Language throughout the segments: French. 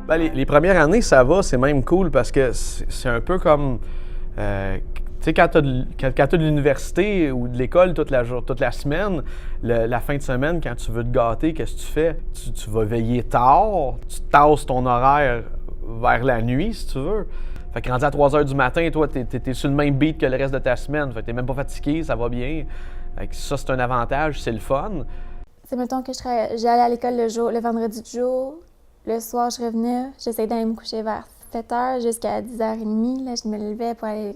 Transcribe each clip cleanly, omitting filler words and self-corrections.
Ben, les premières années, ça va, c'est même cool parce que c'est un peu comme. Tu sais, quand tu as de l'université ou de l'école toute la semaine, la fin de semaine, quand tu veux te gâter, qu'est-ce que tu fais? Tu vas veiller tard, tu tasses ton horaire vers la nuit, si tu veux. Fait que rendu à 3 h du matin, toi, t'es sur le même beat que le reste de ta semaine. Fait que t'es même pas fatigué, ça va bien. Fait que ça, c'est un avantage, c'est le fun. C'est mettons que j'allais à l'école le vendredi du jour, le soir, je revenais, j'essayais d'aller me coucher vers 7 h jusqu'à 10 h 30. Là, je me levais pour aller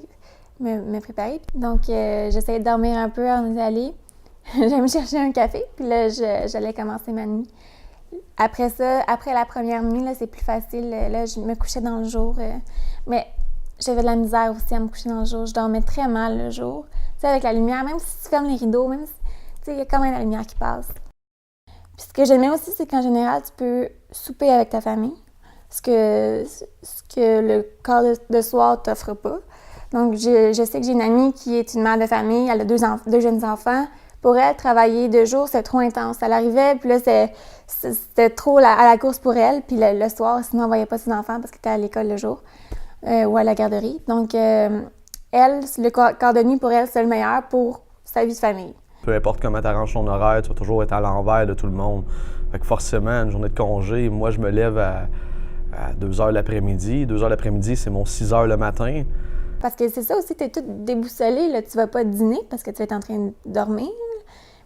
me préparer. Donc, j'essayais de dormir un peu avant d'aller. J'allais me chercher un café, puis là, j'allais commencer ma nuit. Après ça, après la première nuit, là, c'est plus facile. Là, je me couchais dans le jour. Mais j'avais de la misère aussi à me coucher dans le jour. Je dormais très mal le jour. Tu sais, avec la lumière, même si tu fermes les rideaux, même si, tu sais, il y a quand même la lumière qui passe. Puis ce que j'aimais aussi, c'est qu'en général, tu peux souper avec ta famille, ce que le quart de soir t'offre pas. Donc, je sais que j'ai une amie qui est une mère de famille, elle a deux jeunes enfants. Pour elle, travailler 2 jours, c'est trop intense. Elle arrivait, puis là, c'était trop à la course pour elle. Puis le soir, sinon, elle ne voyait pas ses enfants parce qu'elle était à l'école le jour ou à la garderie. Donc, elle, le quart de nuit, pour elle, c'est le meilleur pour sa vie de famille. Peu importe comment tu arranges ton horaire, tu vas toujours être à l'envers de tout le monde. Fait que forcément, une journée de congé, moi, je me lève à 2 h l'après-midi. 2 h l'après-midi, c'est mon 6 h le matin. Parce que c'est ça aussi, tu es toute déboussolée, là, tu vas pas dîner parce que tu vas être en train de dormir.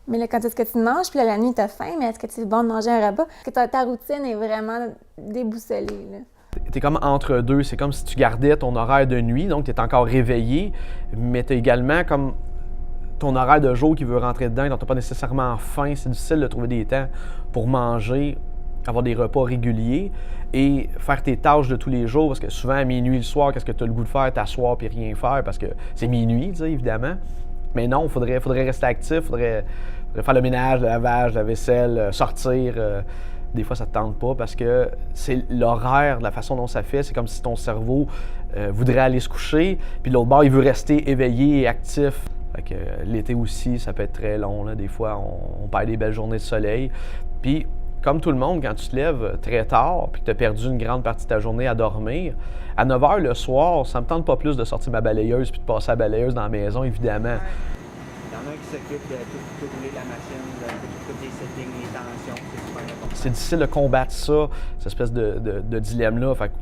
Mais là, quand est-ce que tu manges, puis là, la nuit, tu as faim, mais est-ce que c'est bon de manger un repas? Parce que ta routine est vraiment déboussolée, là. T'es comme entre deux, c'est comme si tu gardais ton horaire de nuit, donc tu es encore réveillé, mais tu as également comme ton horaire de jour qui veut rentrer dedans, donc tu n'as pas nécessairement faim, c'est difficile de trouver des temps pour manger, avoir des repas réguliers et faire tes tâches de tous les jours, parce que souvent à minuit le soir, qu'est-ce que tu as le goût de faire? T'asseoir puis rien faire, parce que c'est minuit, tu sais, évidemment. Mais non, il faudrait rester actif, faudrait faire le ménage, le lavage, la vaisselle, sortir. Des fois, ça ne te tente pas parce que c'est l'horaire, la façon dont ça fait, c'est comme si ton cerveau voudrait aller se coucher, puis l'autre bord, il veut rester éveillé et actif. Fait que l'été aussi, ça peut être très long, là. Des fois, on perd des belles journées de soleil. Puis, comme tout le monde, quand tu te lèves très tard puis que tu as perdu une grande partie de ta journée à dormir, à 9 h le soir, ça me tente pas plus de sortir ma balayeuse puis de passer la balayeuse dans la maison, évidemment. Il y en a un qui s'occupe de tout rouler la machine, de tout les settings, les tensions, c'est super important. C'est difficile de combattre ça, cette espèce de dilemme-là. Fait que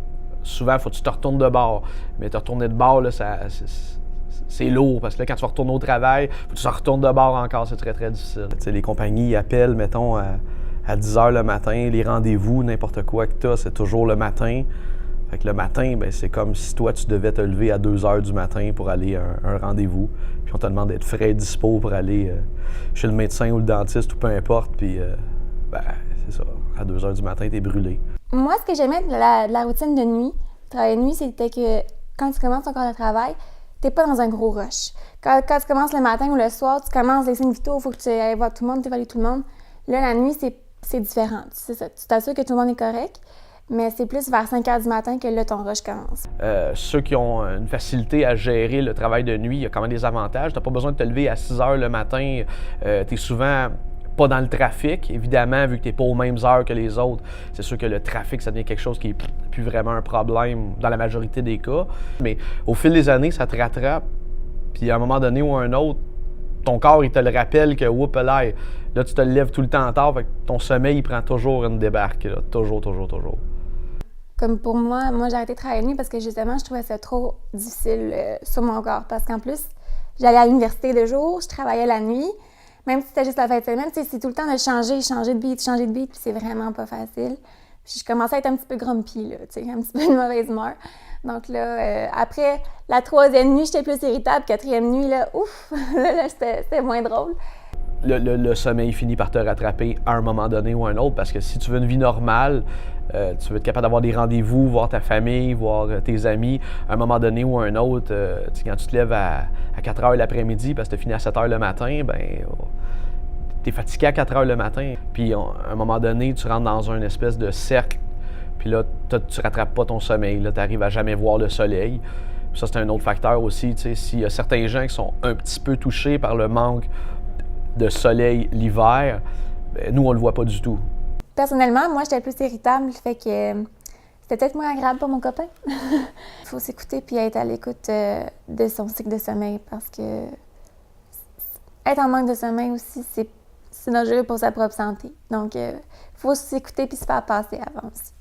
souvent, il faut que tu te retournes de bord. Mais te retourner de bord, là, c'est lourd parce que là, quand tu vas retourner au travail, il faut que tu te retournes de bord encore, c'est très, très difficile. Tu sais, les compagnies appellent, mettons, à 10 h le matin, les rendez-vous, n'importe quoi que tu as, c'est toujours le matin. Fait que le matin, ben, c'est comme si toi, tu devais te lever à 2 h du matin pour aller à un rendez-vous. Puis on te demande d'être frais et dispo pour aller chez le médecin ou le dentiste ou peu importe. Puis, ben, c'est ça, à 2 h du matin, t'es brûlé. Moi, ce que j'aimais de la routine de nuit, travail de nuit, c'était que quand tu commences ton corps de travail, t'es pas dans un gros rush. Quand tu commences le matin ou le soir, tu commences les signes vitaux, il faut que tu ailles voir tout le monde, tu évalues tout le monde. Là, la nuit, c'est différent. C'est ça. Tu t'assures que tout le monde est correct, mais c'est plus vers 5 h du matin que là, ton rush commence. Ceux qui ont une facilité à gérer le travail de nuit, il y a quand même des avantages. Tu n'as pas besoin de te lever à 6 h le matin. Tu es souvent pas dans le trafic, évidemment, vu que tu n'es pas aux mêmes heures que les autres. C'est sûr que le trafic, ça devient quelque chose qui n'est plus vraiment un problème dans la majorité des cas. Mais au fil des années, ça te rattrape. Puis à un moment donné ou à un autre, ton corps, il te le rappelle que, oups, là, tu te lèves tout le temps tard, fait que ton sommeil, il prend toujours une débarque, là. Toujours. Comme pour moi, j'ai arrêté de travailler la nuit parce que justement, je trouvais ça trop difficile sur mon corps. Parce qu'en plus, j'allais à l'université de jour, je travaillais la nuit. Même si c'était juste la fin de semaine, c'est tout le temps de changer de beat, puis c'est vraiment pas facile. Puis je commençais à être un petit peu grumpy, là, un petit peu de mauvaise humeur. Donc là, après la 3e nuit, j'étais plus irritable. 4e nuit, là, ouf, là c'était moins drôle. Le sommeil finit par te rattraper à un moment donné ou à un autre, parce que si tu veux une vie normale, tu veux être capable d'avoir des rendez-vous, voir ta famille, voir tes amis, à un moment donné ou à un autre, quand tu te lèves à 4 h l'après-midi parce que tu as fini à 7 h le matin, ben tu es fatigué à 4 h le matin. Puis à un moment donné, tu rentres dans une espèce de cercle, puis là, tu rattrapes pas ton sommeil, là, tu arrives à jamais voir le soleil. Puis ça, c'est un autre facteur aussi, s'il y a certains gens qui sont un petit peu touchés par le manque de soleil l'hiver, ben, nous, on le voit pas du tout. Personnellement, moi, j'étais plus irritable, fait que peut-être moins agréable pour mon copain. Il faut s'écouter puis être à l'écoute de son cycle de sommeil parce que être en manque de sommeil aussi, c'est dangereux pour sa propre santé. Donc, il faut s'écouter puis se faire passer avant aussi.